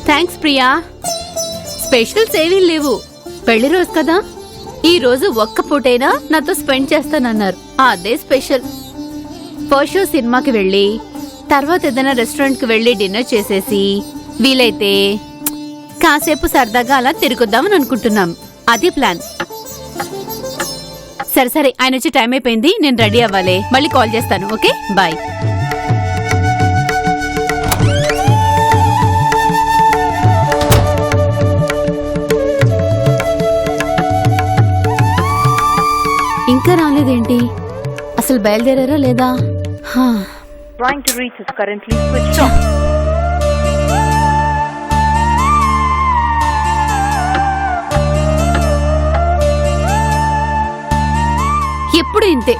Thanks Priya. Specials ఏమీ లేవు, పెళ్లి రోజు కదా. ఈ రోజు ఒక్క పూటైనా నాతో స్పెండ్ చేస్తానన్నారు, అదే స్పెషల్. ఫస్ట్ షో సినిమాకి వెళ్ళి తర్వాత ఏదైనా రెస్టారెంట్ కి వెళ్ళి డిన్నర్ చేసేసి వీలైతే కాసేపు సరదాగా అలా తిరుగుద్దామని అనుకుంటున్నాం. అది ప్లాన్. సరే సరే, ఆయన వచ్చి టైం అయిపోయింది, నేను రెడీ అవ్వాలి. మళ్ళీ కాల్ చేస్తాను. Okay, bye. ఇంకా రాలేదేంటి? అసలు బయలుదేరారా లేదా? ఎప్పుడు ఇంతే,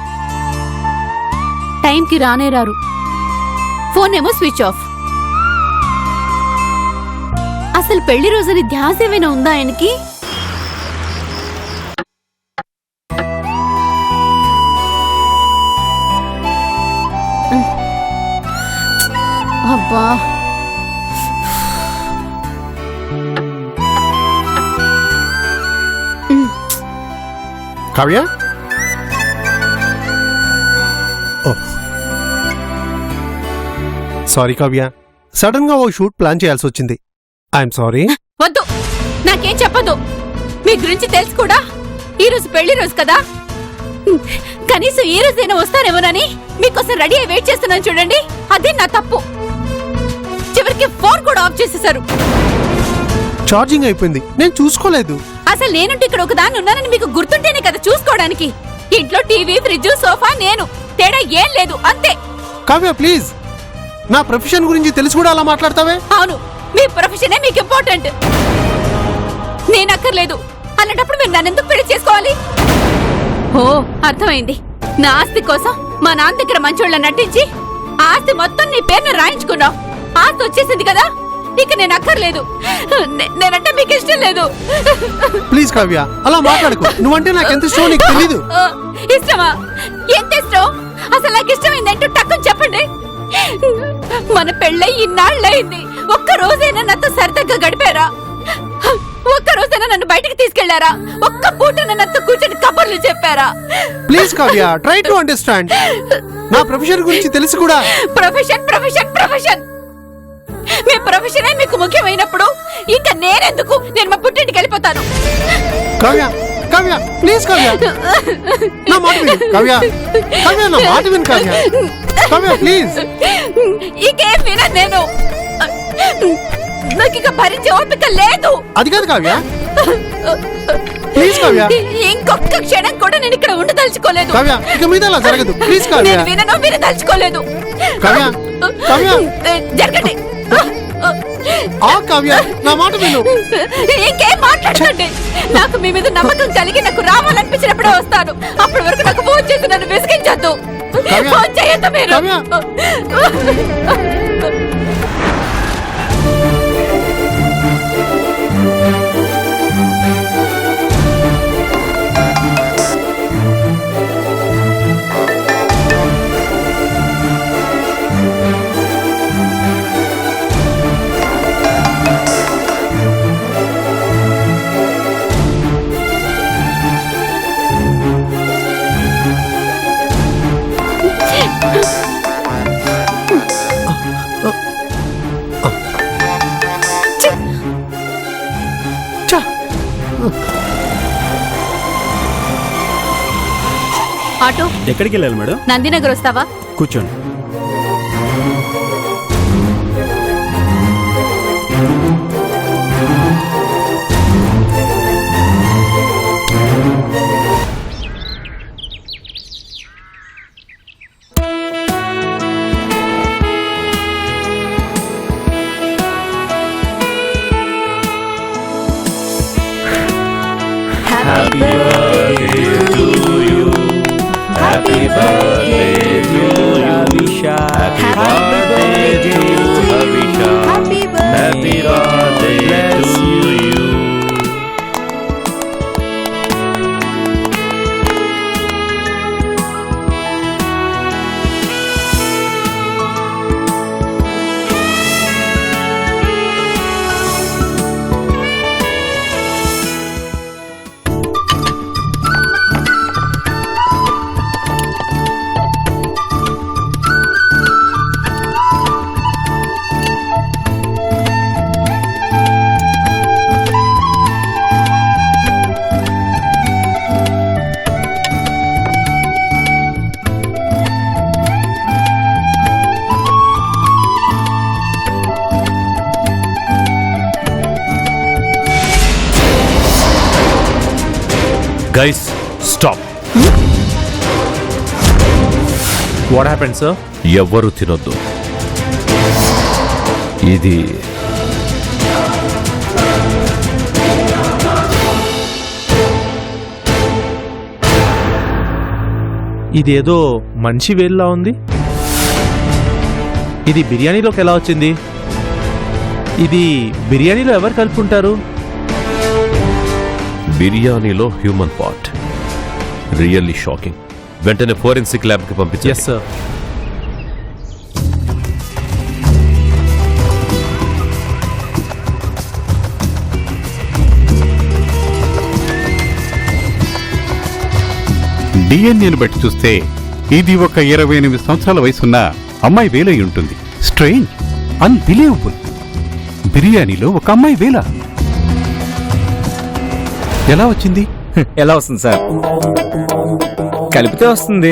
టైంకి రానే రారు. ఫోన్ ఏమో స్విచ్ ఆఫ్. అసలు పెళ్లి రోజుని ధ్యాస ఏమైనా ఉందా ఆయనకి? అబ్బా, కావ్య, సారీ కావ్య, సడన్ గా ఓ షూట్ ప్లాన్ చేయాల్సి వచ్చింది. I'm sorry. వద్దు, నాకేం చెప్పదు. మీ గురించి తెలుసు కూడా. ఈ రోజు పెళ్లి రోజు కదా, కనీసం ఈ రోజైనా వస్తారేమోనని మీకోసం రెడీ అయి వెయిట్ చేస్తున్నాను చూడండి. అదే నా తప్పు. చివరికి ఫోన్ కూడా ఆఫ్ చేసేశారు. ఛార్జింగ్ అయిపోయింది, నేను చూసుకోలేదు. అసలు నేనుంటే ఇక్కడ ఒకదాన్ని ఉన్నానని మీకు గుర్తుంటేనే కదా చూసుకోవడానికి. ఇంట్లో టీవీ, ఫ్రిడ్జ్, సోఫా, నేను, తేడా ఏం లేదు, అంతే. కావ్య ప్లీజ్, నా ప్రొఫెషన్ గురించి తెలిసి కూడా అలా మాట్లాడతావే? అవును, మీ ప్రొఫెషనే మీకు ఇంపార్టెంట్. నేను అక్కర్లేదు అన్నప్పుడు మీరు నన్ను ఎందుకు పెళ్లి చేసుకోవాలి? ఓ, అర్థమైంది. నా ఆస్తి కోసం మా నాన్న దగ్గర మంచోళ్ళ నటించి ఆస్తి మొత్తం నీ పేరును రాయించుకున్నావు. ఆస్తి వచ్చేసింది కదా, ఇక నేను అక్కర్లేదు. నేనంటే మీకు ఇష్టం లేదు. ప్లీజ్ కావ్య, అలా మాట్లాడకు. నువ్వంటే నాకు ఎంత ఇష్టం నీకు తెలీదు. ఇష్టమా? ఎంత ఇష్టం? అసలు నాకు ఇష్టమైందంటూ టక్కుని చెప్పండి. మన పెళ్ళై ఇన్నాళ్ళయింది, ఒక్క రోజైనా నాతో సరదాగా గడిపారా? ఒక్క రోజైనా నన్ను బయటకు తీసుకెళ్లారా? ఒక్క పూట నాతో కూర్చొని కబుర్లు చెప్పారా? Please Kavya, try to understand. నా ప్రొఫెషన్ గురించి తెలిసి కూడా. ప్రొఫెషన్ ప్రొఫెషన్ ప్రొఫెషన్, మీ ప్రొఫెషనే మీకు ముఖ్యమైనప్పుడు ఇంకా నేనెందుకు? నేను మా పుట్టింటికి వెళ్ళిపోతాను. కావ్య, కావ్య ప్లీజ్ కావ్య, నా మాట విను. కావ్య, కావ్య నా మాట విను. కావ్య, కావ్య ప్లీజ్. ఇంకేం వినను నేను. నాకు ఇక భరించే ఓపిక లేదు. అది కాదు కావ్య, ప్లీజ్ కావ్య. ఇంకొక క్షణం కూడా నేను ఇక్కడ ఉండదలుచుకోలేదు. కావ్య, ఇక మీద అలా జరగదు. ప్లీజ్ కావ్య. నేను వినను, వినదలుచుకోలేదు. కావ్య, కావ్య జరగండి. కావ్య, నా మాట విను. ఇంకేం మాట్లాడకండి. నాకు మీ మీద నమ్మకం కలిగి నాకు రావాలనిపించినప్పుడే వస్తాను. అప్పటి వరకు నాకు ఫోన్ చేసి నన్ను విసిగించొద్దు. ఫోన్ చేయొద్దు మీరు. ఆటో ఎక్కడికి వెళ్ళాలి మేడం? నందినగర్ వస్తావా? కూర్చోండి. Happy birthday to you. Happy birthday to Havisha. Happy birthday to Havisha. Happy birthday to you. Guys stop. What happened sir? ఎవ్వరూ తినొద్దు. ఇది ఇదేదో మంచి వేల్లా ఉంది. ఇది బిర్యానీలోకి ఎలా వచ్చింది? ఇది బిర్యానీలో ఎవరు కలుపుకుంటారు? బిర్యానీలో హ్యూమన్ పార్ట్. Really shocking. వెంటనే ఫోరెన్సిక్ ల్యాబ్ కి పంపించండి. Yes sir. డిఎన్ఏను బట్టి చూస్తే ఇది ఒక 28 సంవత్సరాల వయసున్న అమ్మాయి వేలై ఉంటుంది. Strange, unbelievable. బిర్యానీలో ఒక అమ్మాయి వేల ఎలా వచ్చింది? ఎలా వస్తుంది సార్? కలిపితే వస్తుంది.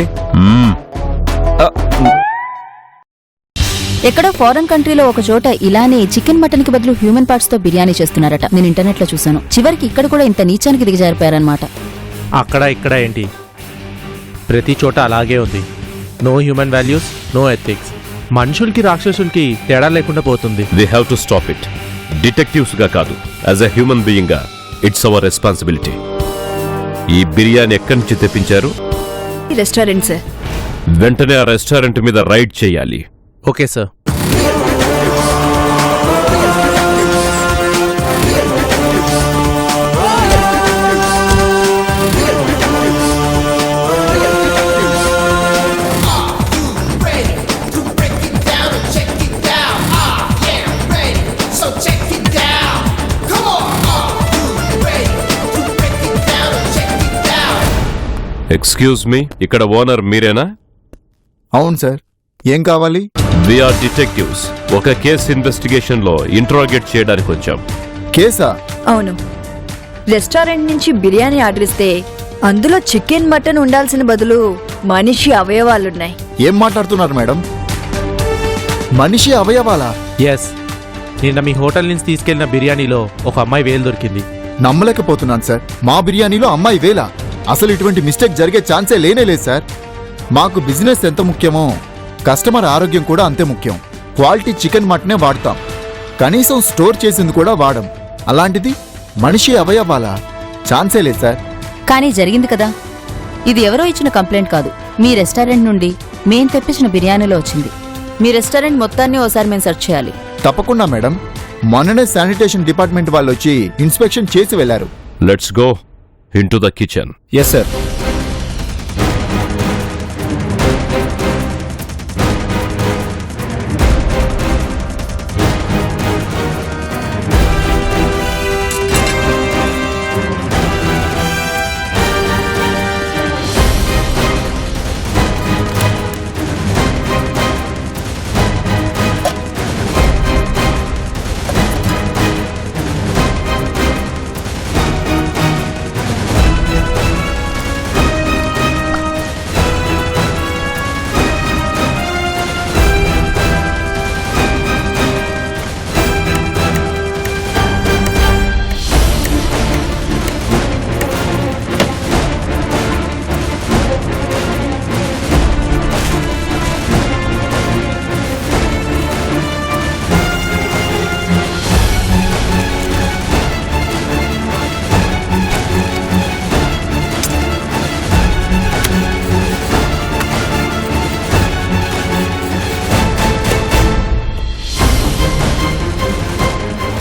ఎక్కడో ఫారెన్ కంట్రీలో ఒక చోట ఇలానే చికెన్ మటన్ కి బదులు హ్యూమన్ పార్ట్స్ తో బిర్యానీ చేస్తున్నారట. నేను ఇంటర్నెట్ లో చూసాను. చివరికి ఇక్కడ కూడా ఇంత నీచానికి దిగజారిపోయారనమాట. అక్కడ ఇక్కడ ఏంటి, ప్రతి చోట అలాగే ఉంది. No human values, no ethics. మనుషులకి రాక్షసులకి తేడా లేకుండా పోతుంది. We have to stop it. డిటెక్టివ్స్ గా కాదు, యాజ్ ఎ హ్యూమన్ బీయింగ్ గా ఇట్స్ అవర్ రెస్పాన్సిబిలిటీ. ఈ బిర్యానీ ఎక్కడి నుంచి తెప్పించారు? Restaurant sir. వెంటనే ఆ రెస్టారెంట్ మీద రైడ్ చేయాలి. Okay sir. ఎక్స్క్యూజ్ మీ, ఇక్కడ ఓనర్ మీరేనా? అవును సార్. ఏం కావాలి? We are detectives. ఒక కేసు ఇన్వెస్టిగేషన్ లో ఇంట్రాగేట్ చేయడానికి వచ్చాం. కేసా? అవును. రెస్టారెంట్ నుంచి బిర్యానీ ఆర్డర్ ఇస్తే అందులో చికెన్ మటన్ ఉండాల్సిన బదులు మనిషి అవయవాలున్నాయి. ఏం మాట్లాడుతున్నారు మేడం? మనిషి అవయవాలా? ఎస్. నిన్న మీ హోటల్ నుంచి తీసుకెళ్లిన బిర్యానీలో ఒక అమ్మాయి వేలు దొరికింది. నమ్మలేకపోతున్నాను సార్. మా బిర్యానీలో అమ్మాయి వేలా? అసలు ఇటువంటి మిస్టేక్ జరిగే ఛాన్సే లేనే లేదు సార్. మాకు బిజినెస్ ఎంత ముఖ్యమో కస్టమర్ ఆరోగ్యం కూడా అంతే ముఖ్యం. క్వాలిటీ చికెన్ మటనే వాడతాం, కనీసం స్టోర్ చేసింది కూడా వాడం. అలాంటిది మనిషి అవయవాలా? ఛాన్సే లేదు సార్. కానీ జరిగింది కదా. ఇది ఎవరో ఇచ్చిన కంప్లైంట్ కాదు, మీ రెస్టారెంట్ నుండి మేం తెప్పించిన బిర్యానీలో వచ్చింది. మీ రెస్టారెంట్ మొత్తాన్ని ఓసారి మేము సెర్చ్ చేయాలి. తప్పకుండా మేడం. మొన్ననే శానిటేషన్ డిపార్ట్మెంట్ వాళ్ళు వచ్చి ఇన్స్పెక్షన్ చేసి వెళ్లారు. Let's go into the kitchen. Yes sir.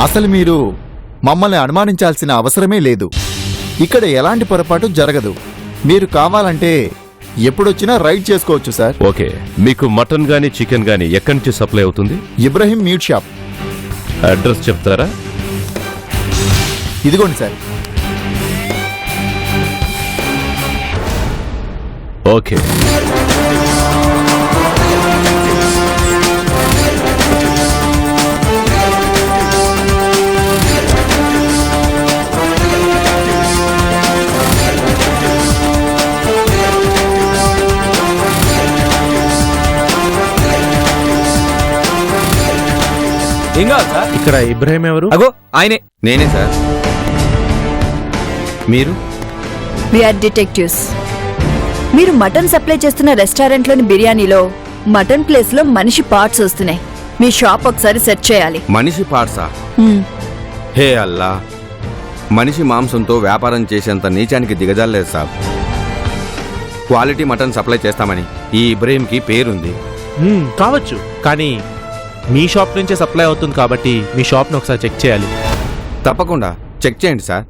అసలు మీరు మమ్మల్ని అనుమానించాల్సిన అవసరమే లేదు. ఇక్కడ ఎలాంటి పొరపాటు జరగదు. మీరు కావాలంటే ఎప్పుడొచ్చినా రైడ్ చేసుకోవచ్చు సార్. ఓకే, మీకు మటన్ గానీ చికెన్ గానీ ఎక్కడి నుంచి సప్లై అవుతుంది? Ibrahim meet shop. అడ్రస్ చెప్తారా? ఇదిగోండి సార్. ఓకే. ఏం కావాలి సార్? ఇక్కడ ఇబ్రాహిం ఎవరు? అగో ఆయనే. నేనే సార్. మీరు? We are detectives. మీరు మటన్ సప్లై చేస్తున్న రెస్టారెంట్లోని బిర్యానీలో మటన్ ప్లేస్లో మనిషి పార్ట్స్ వస్తున్నాయి. మీ షాప్ ఒకసారి సెర్చ్ చేయాలి. మనిషి పార్ట్సా? హే అల్లా, మనిషి మాంసంతో వ్యాపారం చేసేంత నీచానికి దిగజాలేదు సాబ్. క్వాలిటీ మటన్ సప్లై చేస్తామని ఈ ఇబ్రహీంకి పేరుంది. కావచ్చు, కానీ మీ షాప్ నుంచే సప్లై అవుతుంది కాబట్టి మీ షాప్ని ఒకసారి చెక్ చేయాలి. తప్పకుండా చెక్ చేయండి సార్.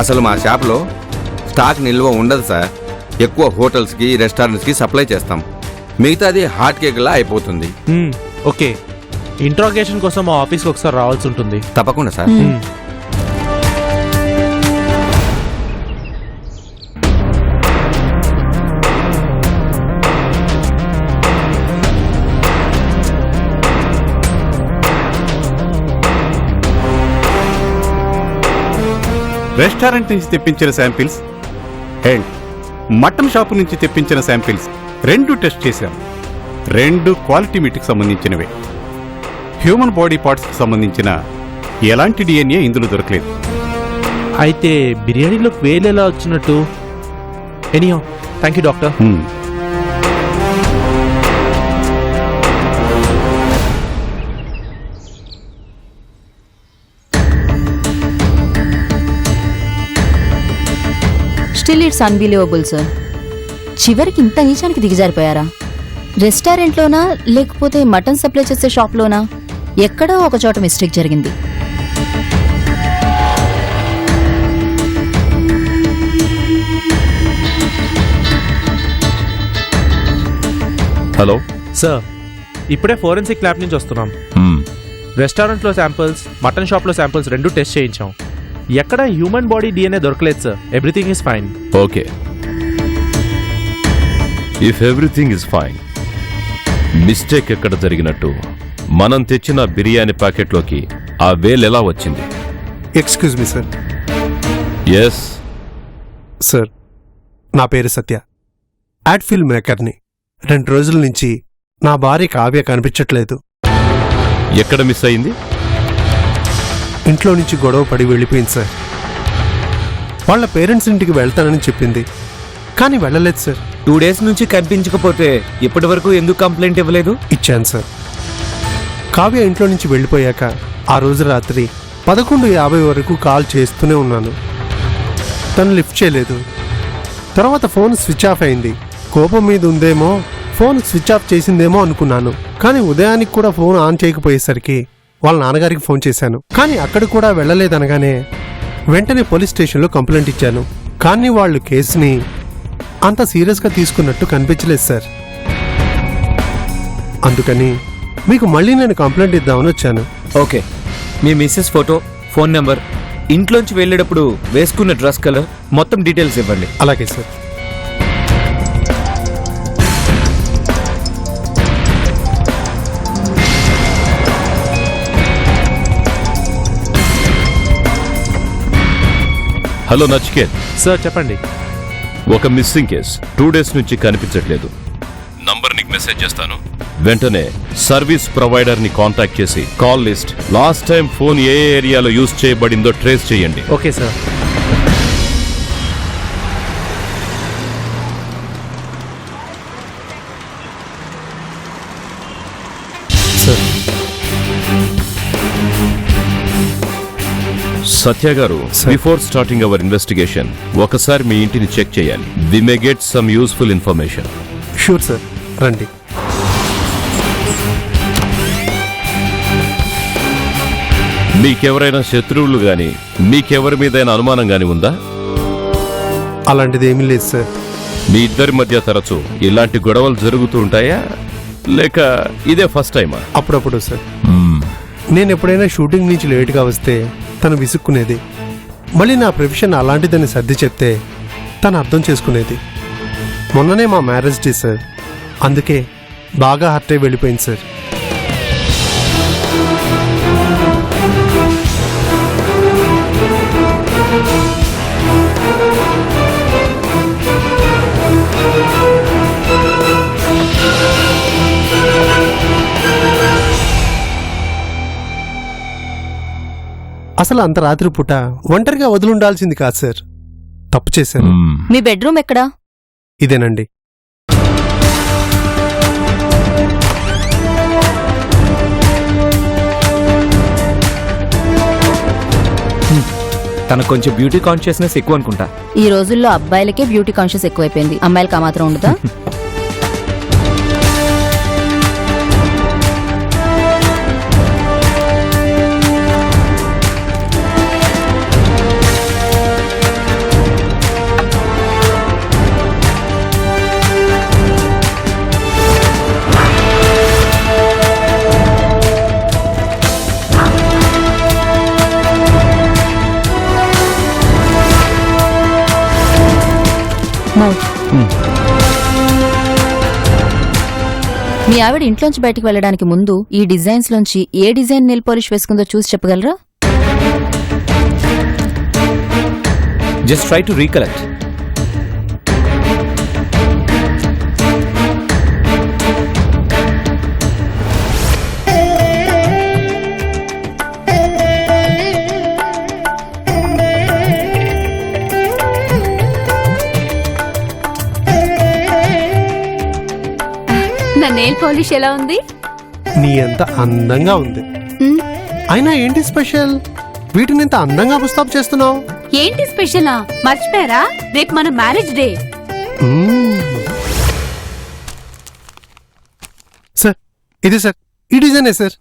అసలు మా షాప్లో స్టాక్ నిల్వ ఉండదు సార్. ఎక్కువ హోటల్స్కి రెస్టారెంట్స్కి సప్లై చేస్తాం. మిగతాది హాట్ కేక్లా అయిపోతుంది. ఓకే, ఇంట్రాగేషన్ కోసం మా ఆఫీస్కి ఒకసారి రావాల్సి ఉంటుంది. తప్పకుండా సార్. రెస్టారెంట్ నుంచి తెప్పించిన శాంపిల్స్ అండ్ మటన్ షాపు నుంచి తెప్పించిన శాంపిల్స్ రెండు టెస్ట్ చేశాం. రెండు క్వాలిటీ మీట్కి సంబంధించినవే. హ్యూమన్ బాడీ పార్ట్స్కి సంబంధించిన ఎలాంటి డిఎన్ఏ ఇందులో దొరకలేదు. అయితే బిర్యానీలోకి వేలు ఎలా వచ్చినట్టు? Anyhow, thank you doctor. Still it's unbelievable sir. చివరికి ఇంత నీచానికి దిగజారిపోయారా? రెస్టారెంట్లోనా లేకపోతే మటన్ సప్లై చేసే షాప్లోనా? ఎక్కడో ఒక చోట మిస్టేక్ జరిగింది. హలో సార్, ఇప్పుడే ఫోరెన్సిక్ ల్యాబ్ నుంచి వస్తున్నాం. రెస్టారెంట్లో శాంపిల్స్, మటన్ షాప్లో శాంపిల్స్ రెండు టెస్ట్ చేయించాం. ఎక్కడ హ్యూమన్ బాడీ డిఎన్ఏ దొరకలేదు sir. Everything is fine. Okay, if everything is fine, mistake ఎక్కడ జరిగినట్టు? మనం తెచ్చిన బిర్యానీ ప్యాకెట్లోకి ఆ వేల్ ఎలా వచ్చింది? Excuse me sir. Yes sir, నా పేరు సత్య, యాడ్ ఫిల్మ్ మేకర్ని. 2 రోజుల నుంచి నా భార్య కావ్య కనిపించట్లేదు. ఎక్కడ మిస్ అయింది? ఇంట్లో నుంచి గొడవ పడి వెళ్ళిపోయింది సార్. వాళ్ళ పేరెంట్స్ ఇంటికి వెళ్తానని చెప్పింది, కానీ వెళ్ళలేదు సార్. 2 days నుంచి కనిపించకపోతే ఇప్పటి వరకు ఎందుకు కంప్లైంట్ ఇవ్వలేదు? ఇచ్చాను సార్. కావ్య ఇంట్లో నుంచి వెళ్ళిపోయాక ఆ రోజు రాత్రి 11:50 వరకు కాల్ చేస్తూనే ఉన్నాను. తను లిఫ్ట్ చేయలేదు. తర్వాత ఫోన్ స్విచ్ ఆఫ్ అయింది. కోపం మీద ఉందేమో ఫోన్ స్విచ్ ఆఫ్ చేసిందేమో అనుకున్నాను. కానీ ఉదయానికి కూడా ఫోన్ ఆన్ చేయకపోయేసరికి వాళ్ళ నాన్నగారికి ఫోన్ చేశాను. కానీ అక్కడ కూడా వెళ్ళలేదనగానే వెంటనే పోలీస్ స్టేషన్లో కంప్లైంట్ ఇచ్చాను. కానీ వాళ్ళు కేసుని అంత సీరియస్గా తీసుకున్నట్టు కనిపించలేదు సార్. అందుకని మీకు మళ్ళీ నేను కంప్లైంట్ ఇద్దామని వచ్చాను. ఓకే, మీ మిస్సెస్ ఫోటో, ఫోన్ నెంబర్, ఇంట్లోంచి వెళ్ళేటప్పుడు వేసుకున్న డ్రెస్ కలర్, మొత్తం డీటెయిల్స్ ఇవ్వండి. అలాగే సార్. హలో నచికేత్. సార్ చెప్పండి. ఒక మిస్సింగ్ కేస్ 2 days నుంచి కనిపించట్లేదు. నంబర్ నీకు మెసేజ్ చేస్తాను. వెంటనే సర్వీస్ ప్రొవైడర్ ని కాంటాక్ట్ చేసి call list, last time phone ఏ ఏరియాలో యూజ్ చేయబడిందో ట్రేస్ చేయండి. Okay sir. సత్య గారు, బిఫోర్ స్టార్టింగ్ అవర్ ఇన్వెస్టిగేషన్ ఒకసారి మీ ఇంటిని చెక్ చేయాలి. We may get some useful information. Sure sir, రండి. మీకెవరైనా శత్రువులు గాని, మీకెవరి మీదైనా అనుమానం గాని ఉందా? అలాంటిది ఏమీ లేదు సార్. మీ ఇద్దరి మధ్య తరచూ ఇలాంటి గొడవలు జరుగుతూ ఉంటాయా? లేక ఇదే ఫస్ట్ టైమా? అప్పుడప్పుడు సార్. నేను ఎప్పుడైనా షూటింగ్ నుంచి లేట్గా వస్తే తను విసుక్కునేది. మళ్ళీ నా ప్రొఫెషన్ అలాంటిదని సర్ది చెప్తే తను అర్థం చేసుకునేది. మొన్ననే మా మ్యారేజ్ డే సార్, అందుకే బాగా హర్ట్ అయి వెళ్ళిపోయింది సార్. అసలు అంత రాత్రి పూట ఒంటరిగా వదిలుండాల్సింది కాదు సార్. తప్పు చేశాను. మీ బెడ్రూమ్ ఎక్కడా? ఇదేనండి. తనకు కొంచెం బ్యూటీ కాన్షియస్నెస్ ఎక్కువ అనుకుంటా. ఈ రోజుల్లో అబ్బాయిలకే బ్యూటీ కాన్షియస్ ఎక్కువైపోయింది, అమ్మాయిలకి ఆ మాత్రం ఉండదా? మీ ఆవిడ ఇంట్లోంచి బయటికి వెళ్ళడానికి ముందు ఈ డిజైన్స్ లోంచి ఏ డిజైన్ నెయిల్ పాలిష్ వేసుకుందో చూసి చెప్పగలరా? Just try to recollect. నా నెయిల్ పాలిష్ ఎలా ఉంది? నీ ఎంత అందంగా ఉంది. మ్, అయినా ఏంటి స్పెషల్? వీటిని ఎంత అందంగా ముస్తాబు చేస్తున్నావు? ఏంటి స్పెషలా? మర్చిపోయారా? రేపు మన మ్యారేజ్ డే. సార్ ఇది సార్, ఈ డిజైనే సార్.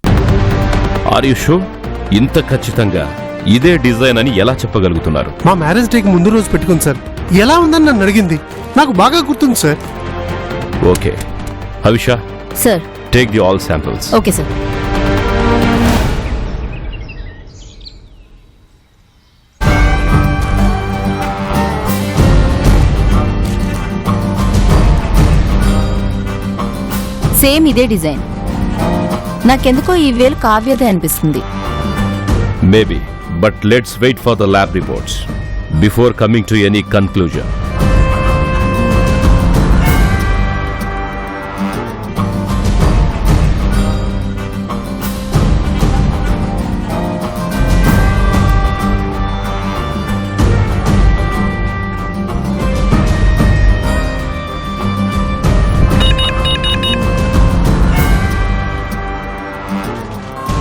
Are you sure? ఇంత ఖచ్చితంగా ఇదే డిజైన్ అని ఎలా చెప్పగలుగుతున్నారు? మా మ్యారేజ్ డేకి ముందు రోజు పెట్టుకుంది సార్. ఎలా ఉందని నన్ను అడిగింది. నాకు బాగా గుర్తుంది sir. Okay Havisha, sir. Take the all samples. Okay sir. Same ఇదే డిజైన్. నాకెందుకో ఈ వేలు కావ్యదే అనిపిస్తుంది. Maybe, but let's wait for the lab reports before coming to any conclusion.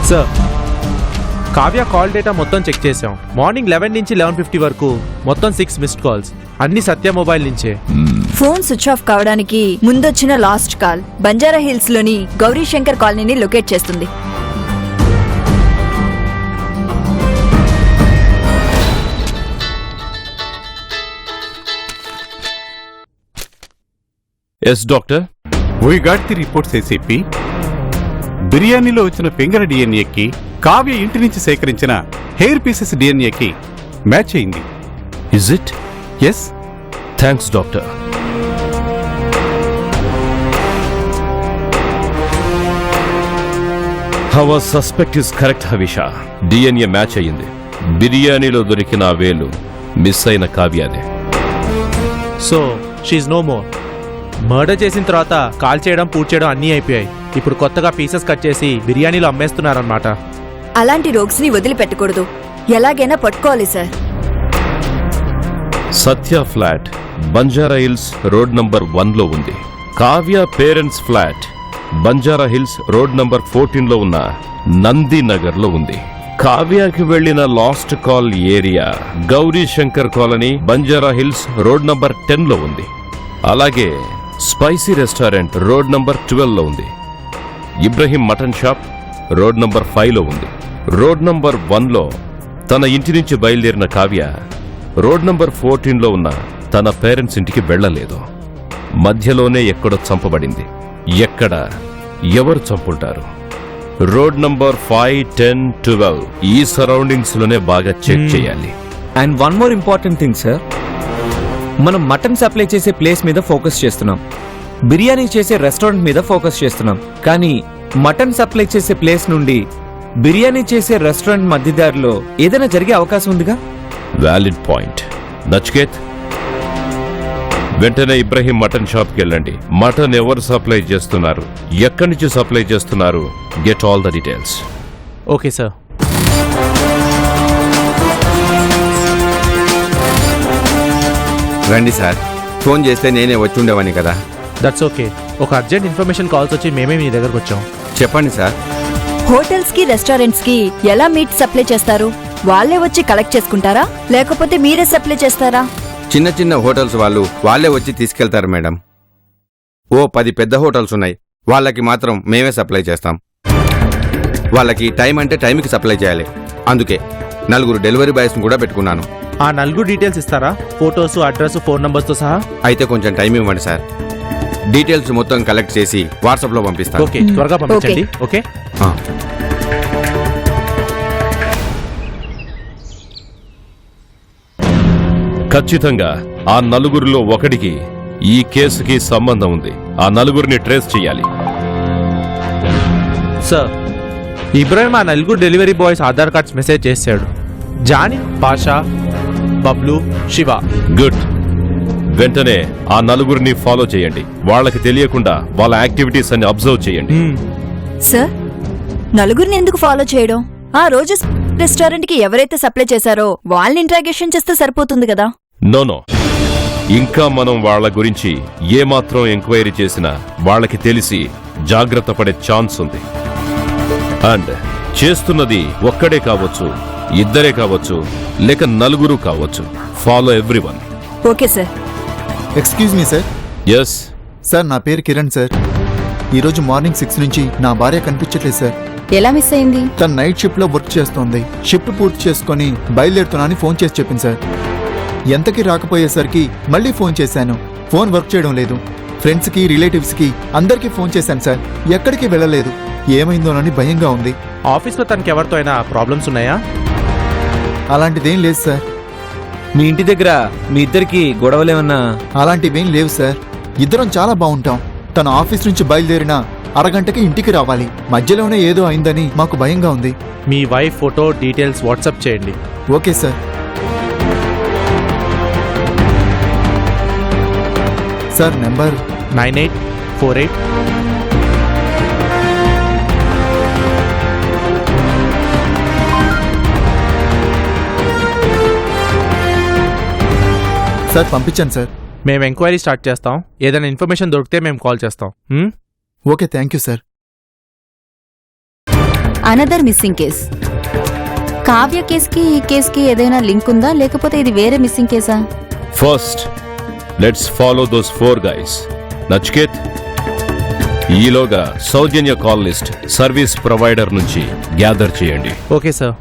Sir, Kavya call data మొత్తం చెక్ చేసాం. మార్నింగ్ 11 నుంచి 11:50 వరకు మొత్తం 6 మిస్డ్ కాల్స్, అన్ని సత్య మొబైల్ నుంచే. ఫోన్ స్విచ్ ఆఫ్ కావడానికి ముందొచ్చిన లాస్ట్ కాల్ బంజారా హిల్స్ లోని గౌరీశంకర్ కాలనీని లొకేట్ చేస్తుంది. Yes doctor. We got the reports ACP. బిర్యానీలో వచ్చిన ఫింగర్ డిఎన్ఏకి కావ్య ఇంటి నుంచి సేకరించిన హెయిర్ పీసెస్ డిఎన్ఏకి మ్యాచ్ అయింది. Is it? Yes. Thanks doctor. Our suspect is correct Havisha. DNA match అయ్యింది. బిర్యానీలో దొరికిన ఆ వేలు మిస్ అయిన కావ్యాదే. So she's no more. Murder చేసిన తర్వాత కాల్ చేయడం, పూర్తి చేయడం అన్నీ అయిపోయాయి. ఇప్పుడు కొత్తగా పీసెస్ కట్ చేసి బిర్యానీలో అమ్మేస్తున్నారన్నమాట. అలాంటి రోగ్స్ ని వదిలిపెట్టకూడదు, ఎలాగైనా పట్టుకోవాలి సార్. Satya flat Banjara Hills road number 1లో ఉంది. Kavya parents flat Banjara Hills road number 14లో ఉన్న నందినగర్ లో ఉంది. కావ్యకి వెళ్లిన last call area Gauri Shankar Colony Banjara Hills road number 10లో ఉంది. అలాగే స్పైసీ రెస్టారెంట్ రోడ్ నంబర్ 12లో ఉంది. Ibrahim mutton shop road number 5లో ఉంది. రోడ్ నంబర్ 1లో తన ఇంటి నుంచి బయలుదేరిన కావ్య రోడ్ నంబర్ 14లో ఉన్న తన పేరెంట్స్ ఇంటికి వెళ్లలేదు. మధ్యలోనే ఎక్కడో చంపబడింది. ఎక్కడ ఎవరు చంపుంటారు? రోడ్ నంబర్ 5, 10, 12 ఈ సరౌండింగ్స్ లోనే బాగా చెక్ చేయాలి. And one more important thing sir, మనం మటన్ సప్లై చేసే ప్లేస్ మీద ఫోకస్ చేస్తున్నాం, బిర్యానీ చేసే రెస్టారెంట్ మీద ఫోకస్ చేస్తున్నాం. కానీ మటన్ సప్లై చేసే ప్లేస్ నుండి బిర్యానీ చేసే రెస్టారెంట్ మధ్యదారిలో ఏదైనా జరిగే అవకాశం ఉందిగా? Valid point. నచికేత్, వెంటనే ఇబ్రహీం మటన్ షాప్కి వెళ్ళండి. మటన్ ఎవరు సప్లై చేస్తున్నారు, ఎక్కడి నుంచి సప్లై చేస్తున్నారు, get all the details. Okay sir. రండి సార్, ఫోన్ చేస్తే నేనే వచ్చి ఉండేవాని కదా. That's okay. ఒక అర్జెంట్ ఇన్ఫర్మేషన్ కాల్స్ వచ్చి మేమే మీ దగ్గరకు వచ్చాం. చెప్పండి సార్. హోటల్స్ కి రెస్టారెంట్స్ కి ఎలా మీట్ సప్లై చేస్తారు? వాళ్ళే వచ్చి కలెక్ట్ చేసుకుంటారా లేకపోతే మీరే సప్లై చేస్తారా? చిన్న చిన్న హోటల్స్ వాళ్ళే వచ్చి తీసుకెళ్తారు మేడం. ఓ 10 పెద్ద హోటల్స్ ఉన్నాయి, వాళ్ళకి మాత్రం మేమే సప్లై చేస్తాం. వాళ్ళకి టైం అంటే టైంకి సప్లై చేయాలి, అందుకే 4 డెలివరీ బాయ్స్ని కూడా పెట్టుకున్నాను. ఆ 4 డీటెయిల్స్ ఇస్తారా? ఫోటోస్, అడ్రస్, ఫోన్ నంబర్స్తో సహా. అయితే కొంచెం టైం ఇవ్వండి సార్, డీటెయిల్స్ మొత్తం కలెక్ట్ చేసి వాట్సాప్లో పంపిస్తాను. ఓకే, త్వరగా పంపించండి. ఓకే. ఖచ్చితంగా ఆ 4 ఒకడికి ఈ కేసుకి సంబంధం ఉంది. ఆ 4 ట్రేస్ చేయాలి. సార్, ఇబ్రాహిం ఆ 4 delivery boys Aadhaar cards message చేశాడు. జానీ, పాషా, బబ్లు, శివ. గుడ్. వెంటనే ఆ 4 ఫాలో చేయండి. వాళ్ళకి తెలియకుండా వాళ్ళ యాక్టివిటీస్ అన్ని అబ్జర్వ్ చేయండి. సార్, 4 ఎందుకు ఫాలో చేయడం? ఆ రోజు రెస్టారెంట్ కి ఎవరైతే సప్లై చేశారో వాళ్ళని ఇంట్రాగేషన్ చేస్తే సరిపోతుంది కదా. నో, ఇంకా మనం వాళ్ళ గురించి ఏమాత్రం ఎంక్వైరీ చేసినా వాళ్ళకి తెలిసి జాగ్రత్త పడే ఛాన్స్ ఉంది. అండ్ చేస్తున్నది ఒక్కడే కావచ్చు, ఇద్దరే కావచ్చు, లేక 4 కావచ్చు. Follow everyone. Okay sir. Excuse me sir. Yes sir, నా పేరు కిరణ్ సార్. ఈరోజు మార్నింగ్ 6 నుంచి నా భార్య కనిపించట్లేదు సార్. ఎలా మిస్ అయింది? తన నైట్ షిఫ్ట్ లో వర్క్ చేస్తోంది. షిఫ్ట్ పూర్తి చేసుకుని బయలుదేరుతున్నానని ఫోన్ చేసి చెప్పింది సార్. ఎంతకీ రాకపోయేసరికి మళ్ళీ ఫోన్ చేశాను, ఫోన్ వర్క్ చేయడం లేదు. ఫ్రెండ్స్ కి, రిలేటివ్స్ కి అందరికీ ఫోన్ చేశాను సార్, ఎక్కడికి వెళ్ళలేదు. ఏమైందోనని భయంగా ఉంది. ఆఫీస్లో తనకి ఎవరితో అయినా ప్రాబ్లమ్స్ ఉన్నాయా? అలాంటిదేం లేదు సార్. మీ ఇంటి దగ్గర మీ ఇద్దరికి గొడవలేమన్నా? అలాంటివేం లేవు సార్, ఇద్దరం చాలా బాగుంటాం. తన ఆఫీస్ నుంచి బయలుదేరిన అరగంటకి ఇంటికి రావాలి. మధ్యలోనే ఏదో అయిందని మాకు భయంగా ఉంది. మీ వైఫ్ ఫోటో డీటెయిల్స్ వాట్సాప్ చేయండి. Okay sir. Sir, number 9848. Sir, పంపించాను సార్. మేము ఎంక్వైరీ స్టార్ట్ చేస్తాం. ఏదైనా ఇన్ఫర్మేషన్ దొరికితే మేము కాల్ చేస్తాం. Okay, thank you sir. Another missing case. Kavya కేసుకి ఈ కేసుకి ఏదైనా లింక్ ఉందా లేకపోతే ఇది వేరే మిస్సింగ్ కేసా? First let's follow those 4 guys. Nachiket, ఈలోగా Soujanya call list service provider నుంచి గ్యాదర్ చేయండి. Okay sir.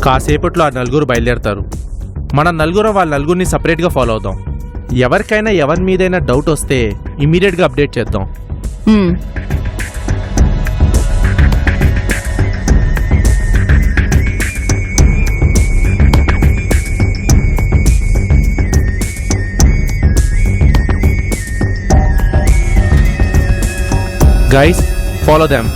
కాసేపట్లో ఆ 4 బయలుదేరతారు. మనం 4 వాళ్ళ 4 సపరేట్గా ఫాలో అవుదాం. ఎవరికైనా ఎవరి మీదైనా డౌట్ వస్తే ఇమీడియట్గా అప్డేట్ చేద్దాం. Guys, follow them.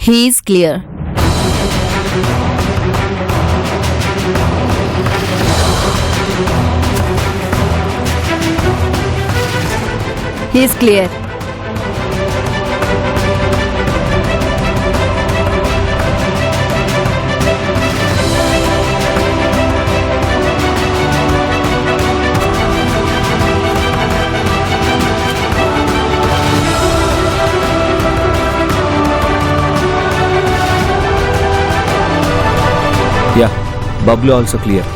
He's clear. He's clear. Yeah, Bablu also clear.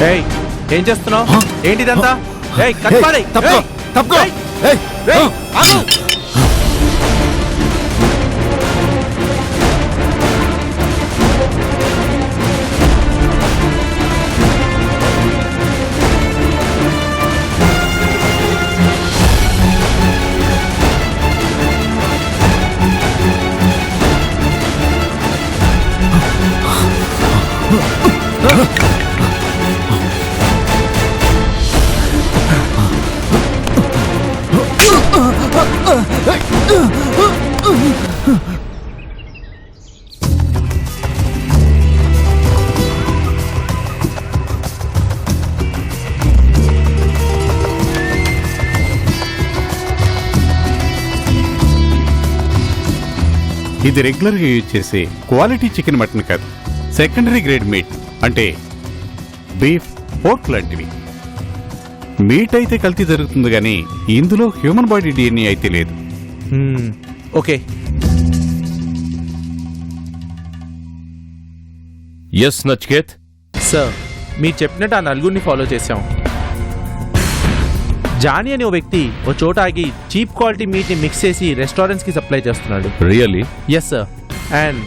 ఏయ్, ఏం చేస్తున్నావు? ఏంటిదంతా? ఏయ్, కట్పాడేయ్. తప్పుకో, ఏయ్, తప్పుకో. ఏయ్, ఏయ్, ఏయ్, ఆగు. ఇది రెగ్యులర్గా యూజ్ చేసే క్వాలిటీ చికెన్ మటన్ కాదు, సెకండరీ గ్రేడ్ మీట్ అంటే బీఫ్, పోర్క్ లాంటివి. మీట్ అయితే కల్తీ జరుగుతుంది కానీ ఇందులో హ్యూమన్ బాడీ DNA అయితే లేదు. ఓకే. ఎస్ నచికేత్. సార్, మీరు చెప్పినట్టు ఆ నలుగురిని ఫాలో చేశాం. జానీ అనే ఓ వ్యక్తి ఓ చోట ఆగి చీప్ క్వాలిటీ మీట్ని మిక్స్ చేసి రెస్టారెంట్స్కి సప్లై చేస్తున్నాడు. రియల్లీ? Yes sir. అండ్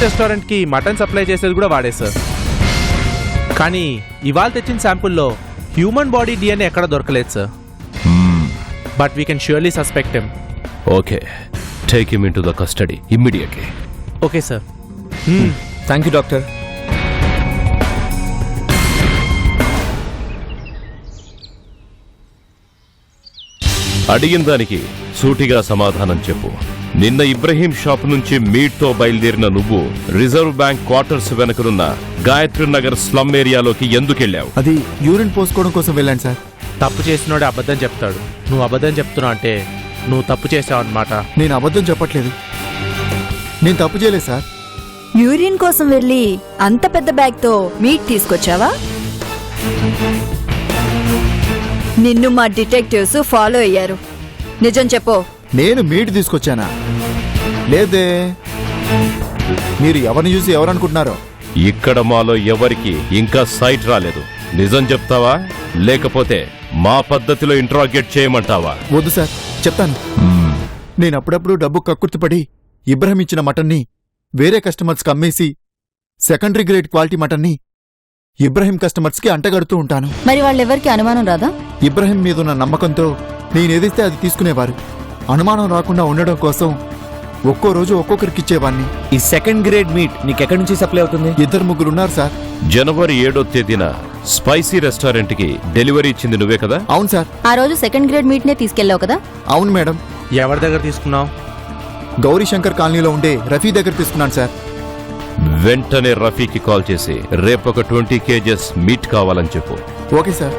రెస్టారెంట్కి మటన్ సప్లై చేసేది కూడా వాడే సార్. కానీ ఇవాళ తెచ్చిన శాంపుల్లో హ్యూమన్ బాడీ DNA ఎక్కడ దొరకలేదు sir. But we can surely suspect him. Okay, take him in to the custody immediately. Okay sir. Thank you doctor. అడిగిన దానికి సూటిగా సమాధానం చెప్పు. నిన్న ఇబ్రహీం షాప్ నుంచి మీట్తో బయలుదేరిన నువ్వు రిజర్వ్ బ్యాంక్ క్వార్టర్స్ వెనకనున్న గాయత్రి నగర్ స్లమ్ ఏరియాలోకి ఎందుకెళ్ళావు? అది యూరిన్ పోసుకోవడం కోసం వెళ్ళాను సార్. తప్పు చేసినోడే అబద్ధం చెప్తాడు. నువ్వు అబద్ధం చెప్తున్నావు అంటే నువ్వు తప్పు చేసావు అన్నమాట. నేను అబద్ధం చెప్పట్లేదు, నేను తప్పు చేయలేదు సార్. యూరిన్ కోసం వెళ్ళి అంత పెద్ద బ్యాగ్తో మీట్ తీసుకొచ్చావా? నిన్ను మా డిటెక్టివ్స్ ఫాలో అయ్యారు. నిజం చెప్పు. నేను మీట్ తీసుకొచ్చానా? లేదే. మీరు ఎవరిని చూసి ఎవరనుకుంటున్నారో? ఇక్కడ మాలో ఎవరికి ఇంకా సైట్ రాలేదు. నిజం చెప్తావా లేకపోతే మా పద్ధతిలో ఇంట్రాగేట్ చేయమంటావా? వద్దు సార్, చెప్తాను. నేను అప్పుడప్పుడు డబ్బు కక్కుర్తిపడి ఇబ్రహీం ఇచ్చిన మటన్ని వేరే కస్టమర్స్కి అమ్మేసి సెకండరీ గ్రేడ్ క్వాలిటీ మటన్ని ఇబ్రహీం కస్టమర్స్కి అంటగడుతూ ఉంటాను. మరి వాళ్ళెవరికి అనుమానం రాదా? ఇబ్రహీం మీదున్న నమ్మకంతో నేనేదిస్తే అది తీసుకునేవారు. అనుమానం రాకుండా ఉండడం కోసం ఒక్కో రోజు ఒక్కొక్కరికిచ్చేవాణ్ణి. ఈ సెకండ్ గ్రేడ్ మీట్ నీకెక్కడి నుంచి సప్లై అవుతుంది? 2-3 ఉన్నారు సార్. జనవరి 7వ తేదీన స్పైసీ రెస్టారెంట్ కి డెలివరీ ఇచ్చింది నువ్వే కదా? అవును సార్. ఆ రోజు సెకండ్ గ్రేడ్ మీట్ నే తీసుకెళ్ళావు కదా? అవును మేడం. ఎవరి దగ్గర తీసుకున్నావు? గౌరీశంకర్ కాలనీలో ఉండే రఫీ దగ్గర తీసుకున్నాను సార్. వెంటనే రఫీకి కాల్ చేసి రేపొక 20 kgs మీట్ కావాలని చెప్పు. Okay sir.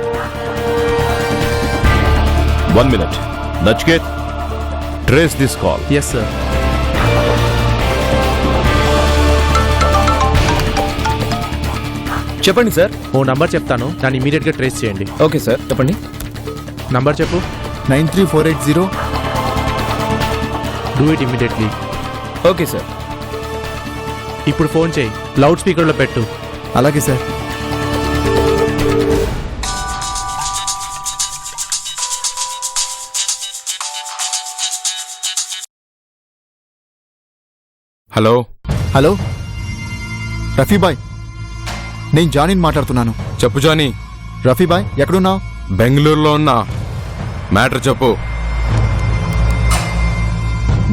1 minute. Nachiket, trace this call. Yes sir. చెప్పండి సార్. ఓ నంబర్ చెప్తాను, దాన్ని ఇమీడియట్గా ట్రేస్ చేయండి. ఓకే సార్, చెప్పండి. నంబర్ చెప్పు. 93480. Do it immediately. Okay sir. ఇప్పుడు ఫోన్ చేయి, లౌడ్ స్పీకర్లో పెట్టు. అలాగే సార్. హలో హలో రఫీబాయ్, నేను జానీని మాట్లాడుతున్నాను. చెప్పు జానీ. రఫీబాయ్ ఎక్కడున్నావు? బెంగళూరులో ఉన్నా. మ్యాటర్ చెప్పు.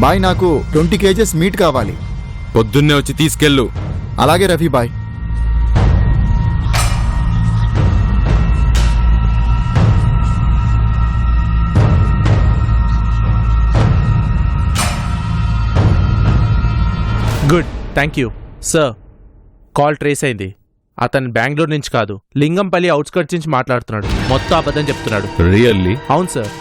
బాయ్, నాకు 20 కేజెస్ మీట్ కావాలి. పొద్దున్నే వచ్చి తీసుకెళ్ళు. అలాగే Rafibhai. Good, thank you sir. Call trace అయింది. అతను బెంగళూరు నుంచి కాదు, లింగంపల్లి అవుట్స్కర్ట్స్ నుంచి మాట్లాడుతున్నాడు. మొత్తం అబద్ధం చెప్తున్నాడు. రియల్లీ? అవును సార్.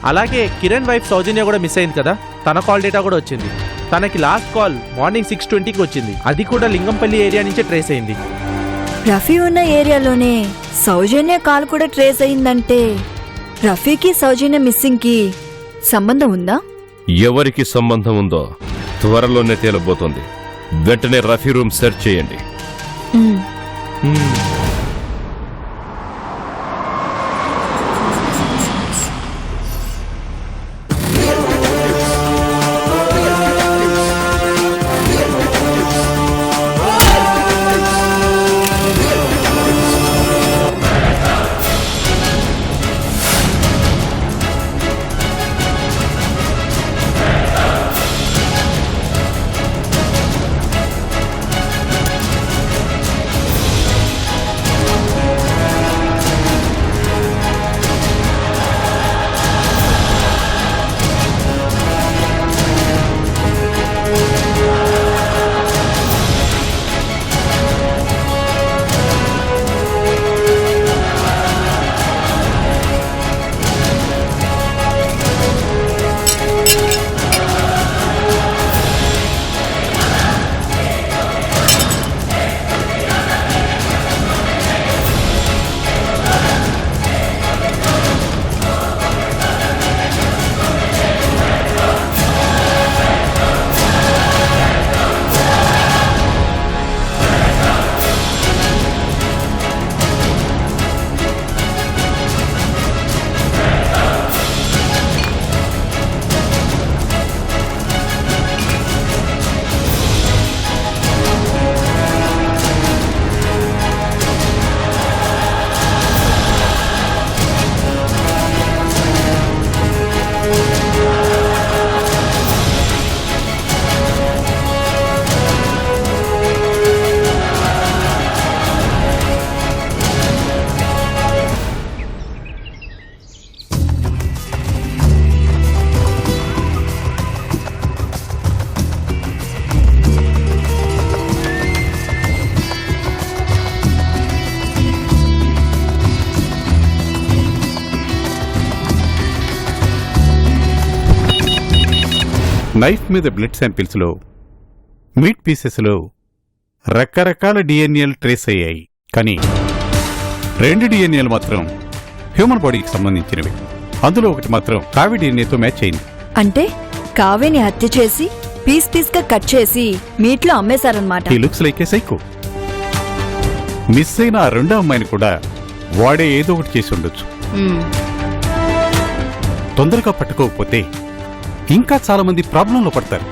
అలాగే కిరణ్ వైఫ్ సౌజన్య కూడా మిస్ అయింది కదా, తన కాల్ డేటా కూడా వచ్చింది. తనకి లాస్ట్ కాల్ మార్నింగ్ 6:20కి వచ్చింది. అది కూడా లింగంపల్లి ఏరియా నుంచే ట్రేస్ అయింది. రఫీ ఉన్న ఏరియాలోనే సౌజన్య కాల్ కూడా ట్రేస్ అయిందంటే రఫీకి సౌజన్య మిస్సింగ్కి సంబంధం ఉందా? ఎవరికి సంబంధం ఉందో త్వరలోనే తేలబోతోంది. వెంటనే రఫీ రూమ్ సెర్చ్ చేయండి. నైఫ్ మీద బ్లడ్ శాంపిల్స్లో, మీట్ పీసెస్లో రకరకాల డిఎన్ఏలు ట్రేస్ అయ్యాయి. కానీ 2 డిఎన్ఏలు మాత్రం హ్యూమన్ బాడీకి సంబంధించినవి. అందులో ఒకటి మాత్రం కావి డిఎన్ఏతో మ్యాచ్ అయింది. అంటే కావ్యని హత్య చేసి పీస్ పీస్ గా కట్ చేసి మీట్లో అమ్మేశారనమాట. He looks like a psycho. Miss అయిన ఆ రెండో అమ్మాయిని కూడా వాడే ఏదో ఒకటి చేసి ఉండొచ్చు. తొందరగా పట్టుకోకపోతే ఇంకా చాలా మంది ప్రాబ్లంలో పడతారు.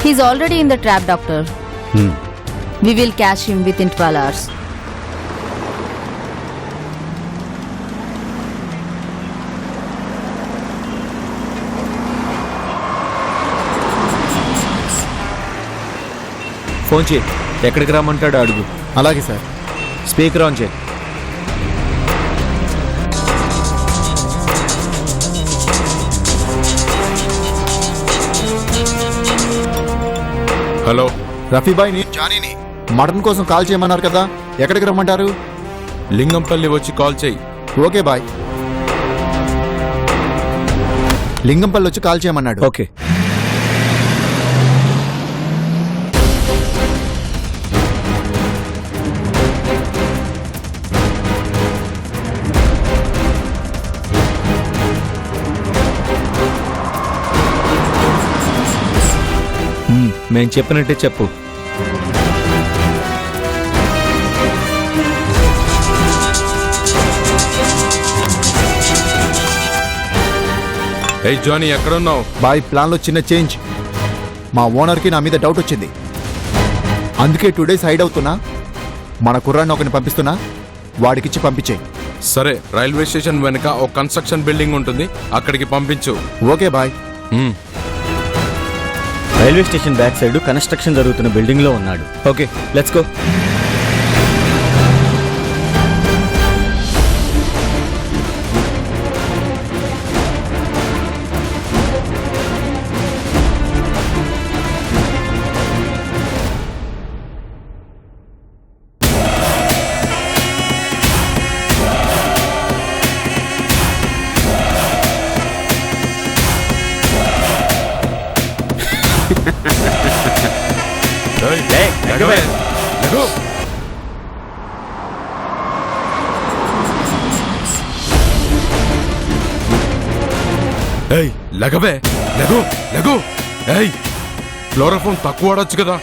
He's already in the trap doctor. We will catch him within 12 hours. Phone చేయి, ఎక్కడికి రమ్మంటాడో అడుగు. అలాగే సార్. స్పీకర్ ఆన్ చేయి. హలో రఫీబాయ్, నేను జానీని. మటన్ కోసం కాల్ చేయమన్నారు కదా, ఎక్కడికి రమ్మంటారు? లింగంపల్లి వచ్చి కాల్ చేయి. Okay bye. లింగంపల్లి వచ్చి కాల్ చేయమన్నాడు. ఓకే. మేము చెప్పినట్టే చెప్పు. ఏ జానీ ఎక్కడున్నావు? బాయ్ ప్లాన్లో చిన్న చేంజ్. మా ఓనర్కి నా మీద డౌట్ వచ్చింది, అందుకే 2 days హైడ్ అవుతున్నా. మన కుర్రాన్ని ఒకరిని పంపిస్తున్నా, వాడికిచ్చి పంపించేయి. సరే, రైల్వే స్టేషన్ వెనుక ఒక కన్స్ట్రక్షన్ బిల్డింగ్ ఉంటుంది, అక్కడికి పంపించు. Okay bye. Railway station back side construction జరుగుతున్న బిల్డింగ్ లో ఉన్నాడు. Okay, let's go. ఏయ్ లగవే, లగు లగు. ఏయ్ క్లోరోఫామ్ తక్కువ వాడొచ్చు కదా.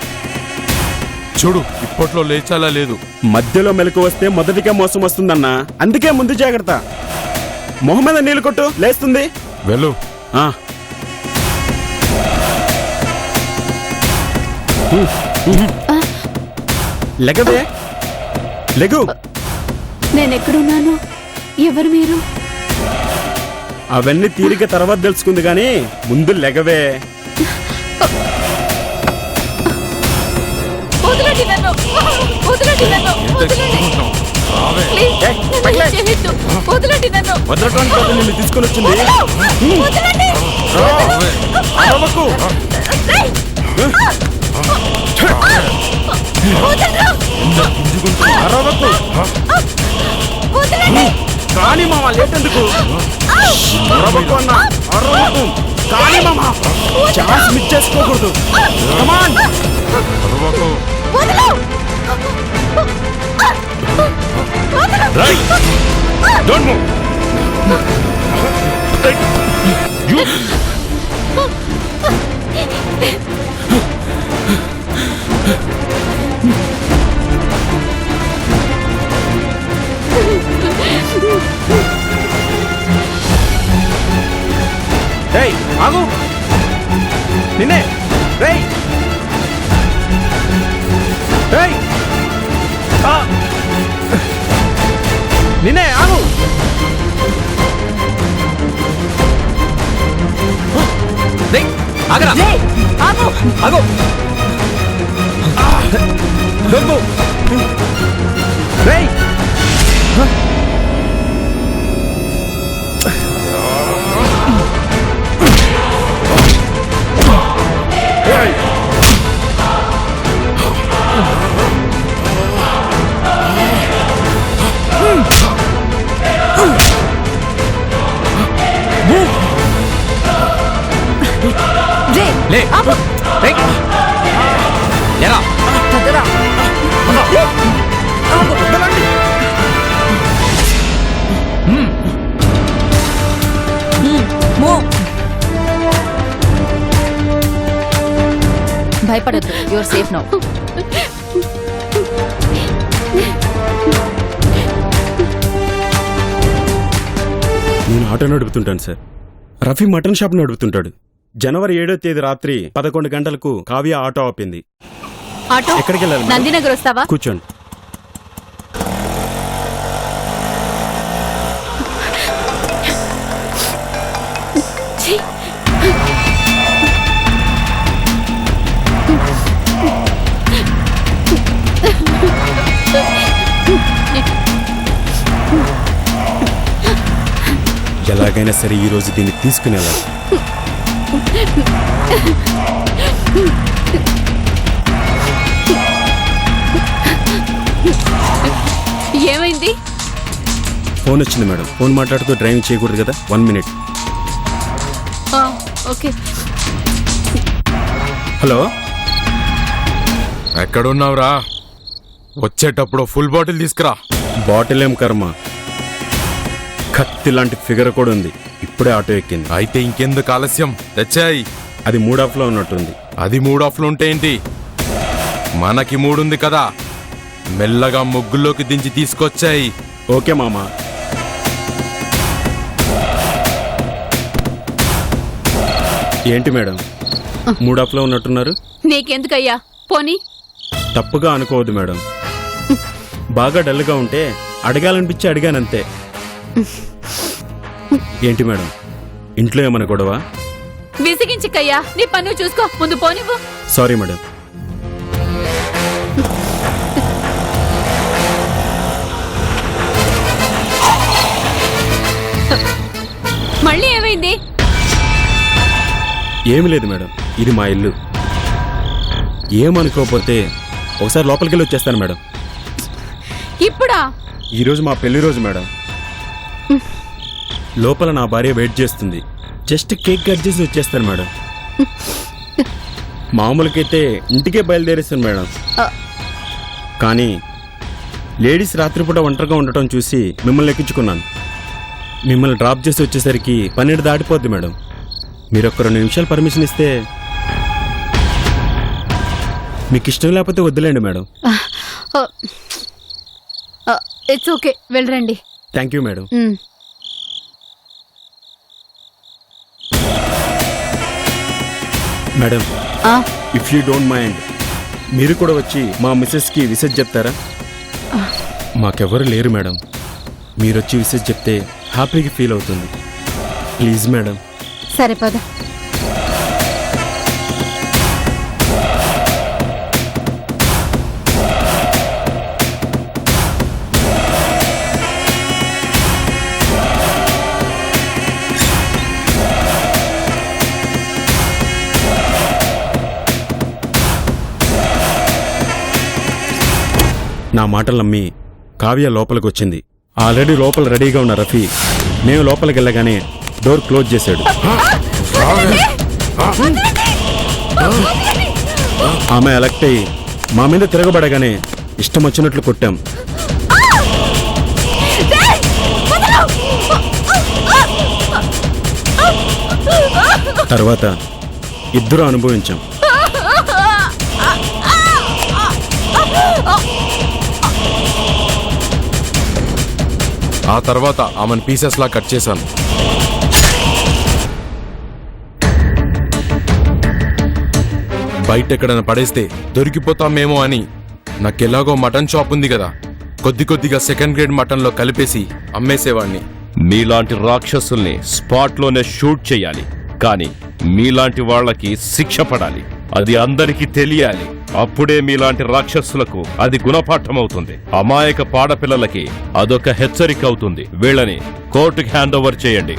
చూడు, ఇప్పట్లో లేచాలా లేదు. మధ్యలో మెలకు వస్తే మొదటిగా మోసం వస్తుందన్నా, అందుకే ముందు జాగ్రత్త. మొహం మీద నీళ్ళు కొట్టు, లేస్తుంది. వెళ్ళు. లెగవే, లెగు. నేనెక్కడున్నాను? ఎవరు మీరు? అవన్నీ తీరిక తర్వాత తెలుసుకుంది గాని ముందు లెగవే. వదలండి నన్ను! వదలండి నన్ను! వదలండి! ప్లీజ్, నన్ను ఏం చేయొద్దు. వదలండి నన్ను! వదలటానికి కాదు నిన్ను తీసుకొని వచ్చింది. వదలండి! అరవకు. రేయ్! వదలరా! అరవకు. వదలండి! కానీ మామ లేటెందుకు? అరవకు అన్నా, అరవకు. కానీ మామ ఛాన్స్ మిస్ చేసుకోకూడదు. కమాన్. వదలు! Right. Don't move. You. రేయ్ ఆగు, నిన్నే. రేయ్ రేయ్, నిన్నే ఆగు. రేయ్ ఆగరా. ఆగు. ఆగు. దొరుకు. రేయ్ లే. రేయ్ ఎరా వదరా. భయపడద్దు, యువర్ సేఫ్ నౌ. నేను ఆటో నడుపుతుంటాను సార్. రఫీ మటన్ షాప్ నడుపుతుంటాడు. జనవరి 7వ తేదీ రాత్రి 11 గంటలకు కావ్య ఆటో ఆపింది. ఆటో ఎక్కడికి వెళ్ళాలి మేడం? నందినగర్ వస్తావా? కూర్చోండి. ఎలాగైనా సరే ఈ రోజు దీన్ని తీసుకునేలా. ఏమైంది? ఫోన్ వచ్చింది మేడం. ఫోన్ మాట్లాడుతూ డ్రైవింగ్ చేయకూడదు కదా. 1 minute. ఓకే. హలో, ఎక్కడున్నావురా? వచ్చేటప్పుడు ఫుల్ బాటిల్ తీసుకురా. బాటిల్ ఏం కర్మ, కత్తి లాంటి ఫిగర్ కూడా ఉంది. ఇప్పుడే ఆటో ఎక్కింది. అయితే ఇంకెందుకు ఆలస్యం, తెచ్చాయి. అది మూడ్ ఆఫ్ లో ఉన్నట్టుంది. అది మూడ్ ఆఫ్లో ఉంటే ఏంటి, మనకి మూడుంది కదా, మెల్లగా ముగ్గుల్లోకి దించి తీసుకొచ్చాయి. ఓకే మామ. ఏంటి మేడం మూడ్ ఆఫ్లో ఉన్నట్టున్నారు? నీకెందుకయ్యా, పోనీ. తప్పుగా అనుకోవద్దు మేడం, బాగా డల్గా ఉంటే అడగాలనిపించి అడిగానంతే. ఏంటి మేడం ఇంట్లో ఏమైనా గొడవ? విసిగించికయ్యా, నీ పన్ను చూసుకో, ముందు పోనివ్వు. Sorry madam. మళ్ళీ ఏమైంది? ఏమి లేదు మేడం, ఇది మా ఇల్లు. ఏమనుకోకపోతే ఒకసారి లోపలికి వెళ్ళి వచ్చేస్తాను మేడం. ఇప్పుడా? ఈరోజు మా పెళ్లి రోజు మేడం. లోపల నా భార్య వెయిట్ చేస్తుంది. జస్ట్ కేక్ కట్ చేసి వచ్చేస్తాను మేడం. మామూలుకైతే ఇంటికే బయలుదేరేస్తాను మేడం, కానీ లేడీస్ రాత్రిపూట ఒంటరిగా ఉండటం చూసి మిమ్మల్ని ఎక్కించుకున్నాను. మిమ్మల్ని డ్రాప్ చేసి వచ్చేసరికి 12 దాటిపోద్ది మేడం. మీరు ఒక్క 2 నిమిషాలు పర్మిషన్ ఇస్తే. మీకు ఇష్టం లేకపోతే వద్దులేండి మేడం. ఇట్స్ ఓకే, వెళ్ళరండి. Thank you madam. Madam, if you don't mind, మీరు కూడా వచ్చి మా మిస్సెస్కి విసెస్ చెప్తారా? మాకెవరు లేరు మేడం, మీరు వచ్చి విసెస్ చెప్తే హ్యాపీగా ఫీల్ అవుతుంది. Please madam. సరే పద. నా మాటలు నమ్మి కావ్య లోపలికి వచ్చింది. ఆల్రెడీ లోపల రెడీగా ఉన్న రఫీ నేను లోపలికి వెళ్ళగానే డోర్ క్లోజ్ చేశాడు. ఆమె ఎలక్ట్ అయ్యి మా మీద తిరగబడగానే ఇష్టం వచ్చినట్లు కొట్టాం. తర్వాత ఇద్దరు అనుభవించాం. ఆ తర్వాత ఆమెను పీసెస్ లా కట్ చేశాను. బయట ఎక్కడైనా పడేస్తే దొరికిపోతామేమో అని నాకెలాగో మటన్ షాప్ ఉంది కదా, కొద్ది కొద్దిగా సెకండ్ గ్రేడ్ మటన్లో కలిపేసి అమ్మేసేవాడిని. మీలాంటి రాక్షసుల్ని స్పాట్లోనే షూట్ చేయాలి, కానీ మీలాంటి వాళ్ళకి శిక్ష పడాలి. అది అందరికీ తెలియాలి. అప్పుడే మీలాంటి రాక్షసులకు అది గుణపాఠం అవుతుంది. అమాయక పాడపిల్లలకి అదొక హెచ్చరిక అవుతుంది. వీళ్ళని కోర్టుకి హ్యాండ్ ఓవర్ చేయండి.